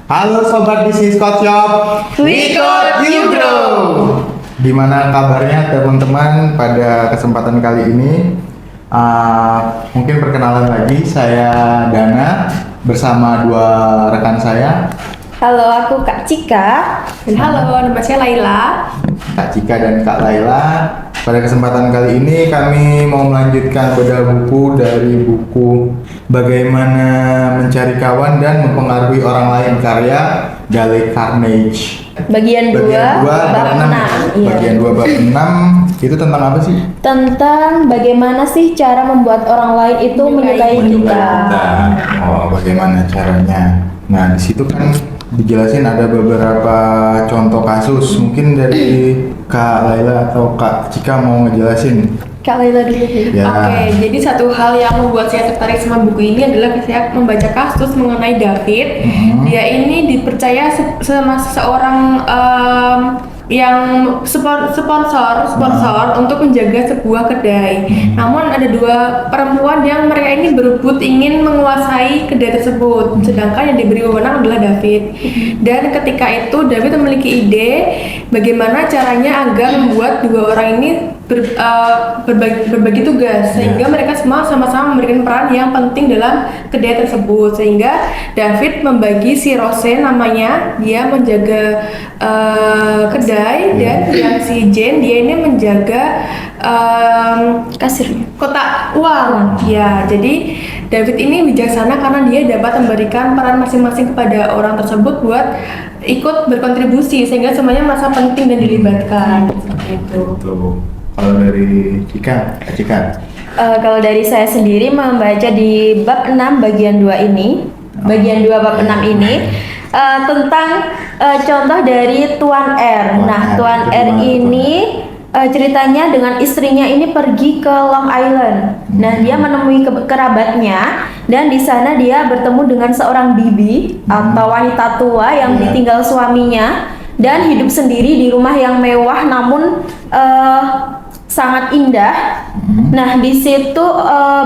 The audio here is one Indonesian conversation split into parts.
Halo sobat bisnis Coach Shop, We Coach You Grow. Gimana kabarnya teman-teman pada kesempatan kali ini? Mungkin perkenalan lagi, saya Dana bersama dua rekan saya. Halo, aku Kak Cika. Dan halo, nama saya Laila. Kak Cika dan Kak Laila. Pada kesempatan kali ini kami mau melanjutkan bedah buku dari buku Bagaimana Mencari Kawan dan Mempengaruhi Orang Lain karya Dale Carnegie. Bagian 2 bab 6. Iya. Bagian 2 bab 6 itu tentang apa sih? Tentang bagaimana sih cara membuat orang lain itu menyukai kita. Oh, bagaimana caranya? Nah, di situ kan dijelasin ada beberapa contoh kasus. Mungkin dari Kak Laila atau Kak Cika mau ngejelasin. Kak Laila dulu. Ya. Oke, jadi satu hal yang membuat saya tertarik sama buku ini adalah saya membaca kasus mengenai David. Dia ini dipercaya sama seseorang yang sponsor untuk menjaga sebuah kedai. Namun ada dua perempuan yang mereka ini berebut ingin menguasai kedai tersebut, sedangkan yang diberi wewenang adalah David. Dan ketika itu David memiliki ide bagaimana caranya agar membuat dua orang ini berbagi tugas, sehingga mereka semua sama-sama memberikan peran yang penting dalam kedai tersebut. Sehingga David membagi si Rose namanya, dia menjaga kedai, dan yang si Jane dia ini menjaga Kasirnya. kotak uang. Ya, jadi David ini bijaksana karena dia dapat memberikan peran masing-masing kepada orang tersebut buat ikut berkontribusi, sehingga semuanya merasa penting dan dilibatkan. Seperti itu. Kalau dari Cika, Kalau dari saya sendiri membaca di bab 6 bagian 2 ini, bagian 2 bab 6 ini tentang contoh dari Tuan R. Nah, Tuan R ini ceritanya dengan istrinya ini pergi ke Long Island. Nah, dia menemui kerabatnya, dan di sana dia bertemu dengan seorang bibi atau wanita tua yang ditinggal suaminya dan hidup sendiri di rumah yang mewah namun sangat indah. Nah, di situ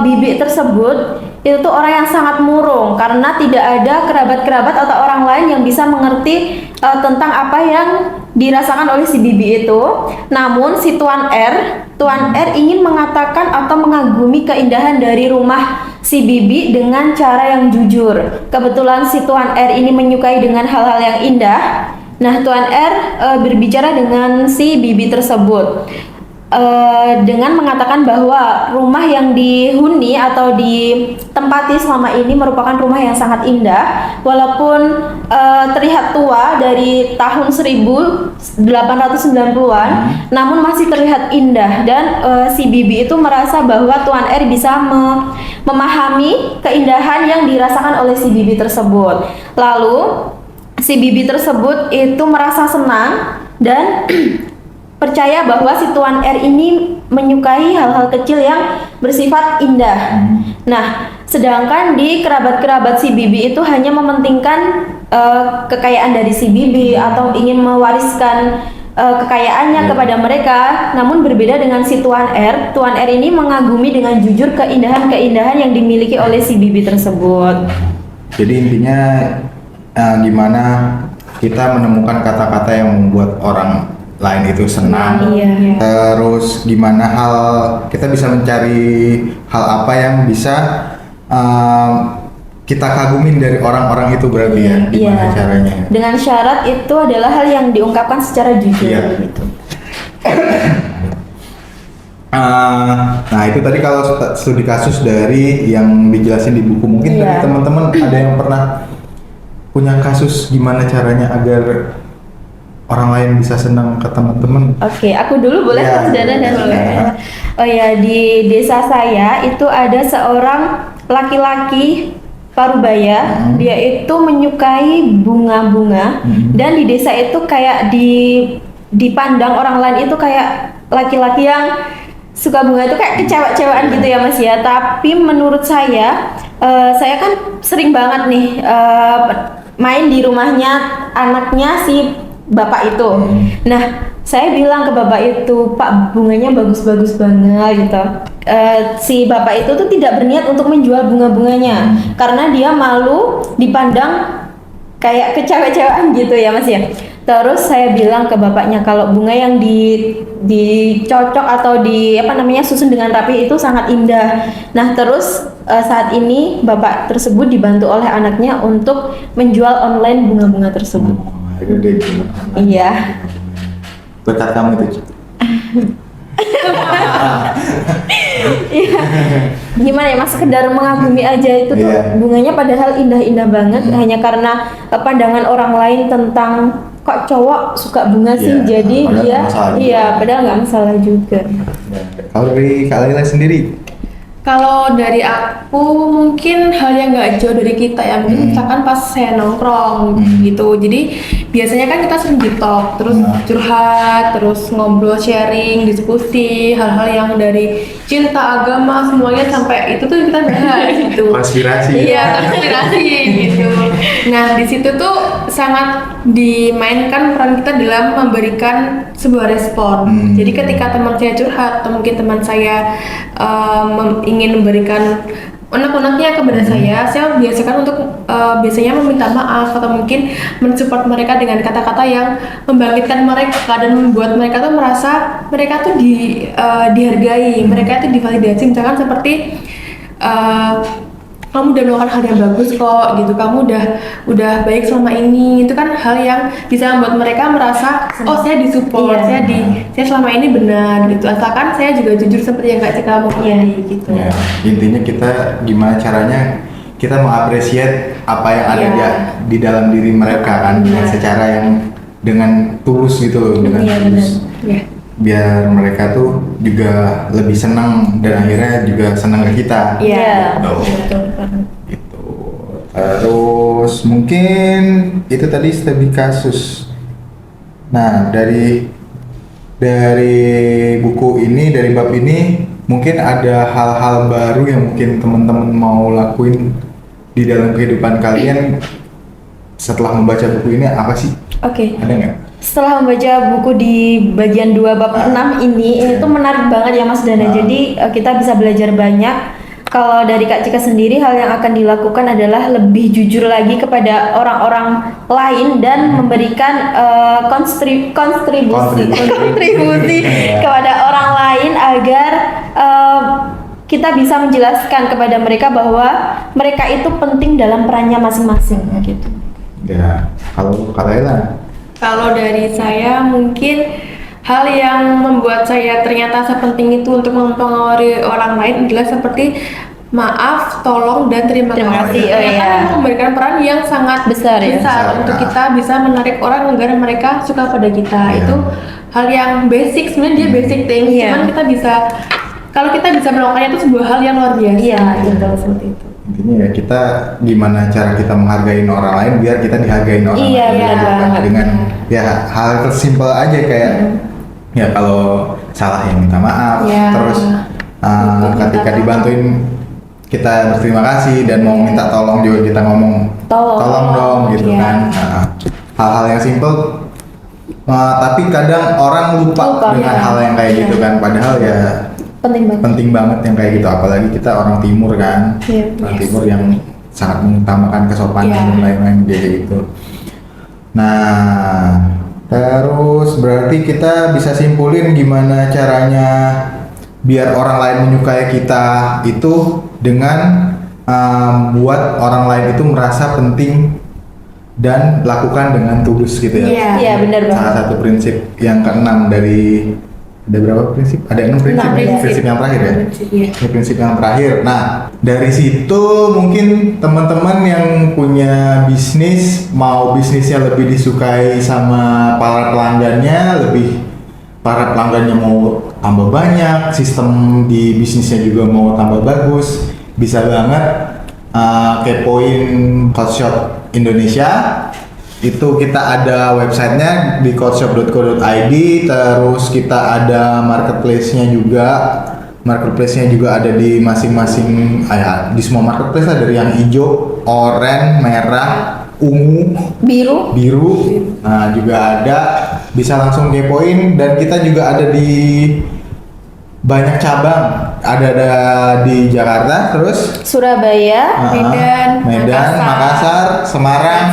bibi tersebut itu tuh orang yang sangat murung karena tidak ada kerabat-kerabat atau orang lain yang bisa mengerti tentang apa yang dirasakan oleh si bibi itu. Namun si Tuan R ingin mengatakan atau mengagumi keindahan dari rumah si bibi dengan cara yang jujur. Kebetulan si Tuan R ini menyukai dengan hal-hal yang indah. Nah, Tuan R berbicara dengan si bibi tersebut dengan mengatakan bahwa rumah yang dihuni atau ditempati selama ini merupakan rumah yang sangat indah, walaupun terlihat tua dari tahun 1890-an, namun masih terlihat indah. Dan si bibi itu merasa bahwa Tuan R bisa memahami keindahan yang dirasakan oleh si bibi tersebut. Lalu si bibi tersebut itu merasa senang dan percaya bahwa si Tuan R ini menyukai hal-hal kecil yang bersifat indah. Nah, sedangkan di kerabat-kerabat si bibi itu hanya mementingkan kekayaan dari si bibi atau ingin mewariskan kekayaannya kepada mereka. Namun berbeda dengan si Tuan R. Tuan R ini mengagumi dengan jujur keindahan-keindahan yang dimiliki oleh si bibi tersebut. jadi intinya gimana kita menemukan kata-kata yang membuat orang lain itu senang. Iya. Terus gimana kita bisa mencari hal apa yang bisa kita kagumin dari orang-orang itu, berarti ya gimana caranya? Dengan syarat itu adalah hal yang diungkapkan secara jujur gitu. Nah, itu tadi kalau studi kasus dari yang dijelasin di buku. Mungkin dari teman-teman ada yang pernah punya kasus gimana caranya agar orang lain bisa senang ke teman-teman. Oke, aku dulu boleh Mas Dana dan boleh. Oh ya, di desa saya itu ada seorang laki-laki parubaya. Dia itu menyukai bunga-bunga, dan di desa itu kayak dipandang orang lain itu kayak laki-laki yang suka bunga itu kayak kecewa-cewaan gitu ya Mas ya. Tapi menurut saya kan sering banget nih main di rumahnya anaknya si bapak itu. Nah, saya bilang ke bapak itu, Pak, bunganya bagus-bagus banget gitu. Si bapak itu tuh tidak berniat untuk menjual bunga-bunganya karena dia malu dipandang kayak kecewa-cewaan gitu ya Mas ya. Terus saya bilang ke bapaknya kalau bunga yang dicocok atau susun dengan rapi itu sangat indah. Nah terus saat ini bapak tersebut dibantu oleh anaknya untuk menjual online bunga-bunga tersebut. Gede. Iya. Berkat kamu itu. Iya. Gimana ya Mas, sekedar mengagumi aja itu tuh bunganya padahal indah-indah banget hanya karena pandangan orang lain tentang kok cowok suka bunga sih, jadi padahal nggak masalah juga. Kalau dari Kak Laila sendiri? Kalau dari aku mungkin hal yang nggak jauh dari kita ya, mungkin misalkan pas saya nongkrong gitu, jadi biasanya kan kita sering di talk, terus curhat, terus ngobrol, sharing, diskusi, hal-hal yang dari cinta, agama, semuanya sampai itu tuh kita bahas gitu. Konspirasi. Iya, konspirasi gitu. Nah di situ tuh sangat dimainkan peran kita dalam memberikan sebuah respon. Jadi ketika teman saya curhat atau mungkin teman saya ingin memberikan unek-uneknya kepada saya biasakan untuk biasanya meminta maaf atau mungkin mensupport mereka dengan kata-kata yang membangkitkan mereka dan membuat mereka tuh merasa mereka tuh dihargai, mereka tuh divalidasi. Misalkan seperti kamu udah melakukan hal yang bagus kok gitu, kamu udah baik selama ini, itu kan hal yang bisa membuat mereka merasa oh saya disupport, saya selama ini benar gitu, asalkan saya juga jujur seperti yang Kak Cika mau tadi gitu. Ya, intinya kita gimana caranya kita mengapresiasi apa yang ada di dalam diri mereka kan, secara yang dengan tulus gitu loh, dengan tulus. Biar mereka tuh juga lebih senang dan akhirnya juga senang ke kita. Iya. Betul. Gitu. Terus mungkin itu tadi studi kasus. Nah dari buku ini, dari bab ini mungkin ada hal-hal baru yang mungkin teman-teman mau lakuin di dalam kehidupan kalian setelah membaca buku ini, apa sih? Oke. Ada nggak? Setelah membaca buku di bagian 2 bab 6 ini tuh menarik banget ya Mas Dana. Jadi kita bisa belajar banyak. Kalau dari Kak Cika sendiri, hal yang akan dilakukan adalah lebih jujur lagi kepada orang-orang lain dan memberikan kontribusi kepada orang lain agar kita bisa menjelaskan kepada mereka bahwa mereka itu penting dalam perannya masing-masing gitu. Ya, kalau Kak Laila? Kalau dari saya mungkin hal yang membuat saya ternyata sepenting itu untuk mempengaruhi orang lain adalah seperti maaf, tolong, dan terima kasih. Ternyata memberikan peran yang sangat besar untuk kita bisa menarik orang agar mereka suka pada kita. Itu hal yang basic, sebenarnya dia basic things. Cuman kita bisa, kalau kita bisa melakukannya itu sebuah hal yang luar biasa. Iya, seperti itu. Intinya ya kita gimana cara kita menghargai orang lain biar kita dihargai orang lain dengan hal tersimpel aja kayak ya kalau salah ya minta maaf, terus ketika dibantuin kita berterima kasih dan mau minta tolong juga kita ngomong tolong dong gitu kan. Hal-hal yang simpel tapi kadang orang lupa dengan hal yang kayak gitu kan, padahal ya penting banget yang kayak gitu, apalagi kita orang timur kan, orang timur yang sangat mengutamakan kesopanan dan lain-lain kayak gitu. Nah terus berarti kita bisa simpulin gimana caranya biar orang lain menyukai kita itu dengan buat orang lain itu merasa penting dan lakukan dengan tulus gitu ya. Iya benar banget. Salah satu prinsip yang keenam dari, ada berapa prinsip? Ada 6 prinsip. Prinsip yang terakhir ya? Ini prinsip yang terakhir. Nah, dari situ mungkin teman-teman yang punya bisnis, mau bisnisnya lebih disukai sama para pelanggannya, para pelanggannya mau tambah banyak, sistem di bisnisnya juga mau tambah bagus, bisa banget kepoin Coachshop Indonesia. Itu kita ada websitenya di coachshop.co.id, terus kita ada marketplace-nya juga. Marketplace-nya juga ada di masing-masing di semua marketplace lah, dari yang hijau, oranye, merah, ungu, biru. Nah, juga ada, bisa langsung kepoin. Dan kita juga ada di banyak cabang. Ada di Jakarta, terus Surabaya, Medan, Makassar, Semarang.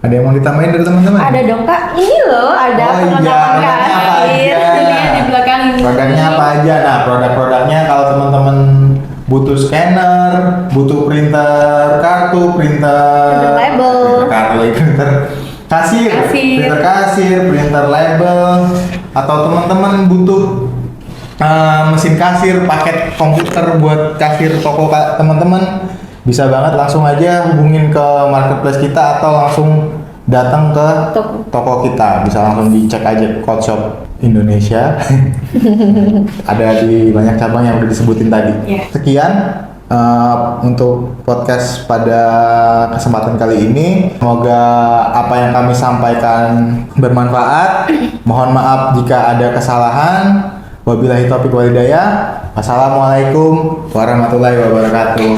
Ada yang mau ditambahin dari teman-teman? Ada dong Kak, ini loh ada Oh iya, perlengkapan produknya apa kasir. aja? Ini yang di belakang ini. Produknya apa aja? Nah, produk-produknya kalau teman-teman butuh scanner, butuh printer kartu, Printer label. printer kasir, printer kasir, printer label, atau teman-teman butuh mesin kasir, paket komputer buat kasir toko teman-teman, bisa banget langsung aja hubungin ke marketplace kita atau langsung datang ke toko kita, bisa langsung dicek aja Code Shop Indonesia. Ada di banyak cabang yang udah disebutin tadi. Yeah. Sekian untuk podcast pada kesempatan kali ini. Semoga apa yang kami sampaikan bermanfaat. Mohon maaf jika ada kesalahan. Wabillahi taufiq wal hidayah. Wassalamualaikum warahmatullahi wabarakatuh.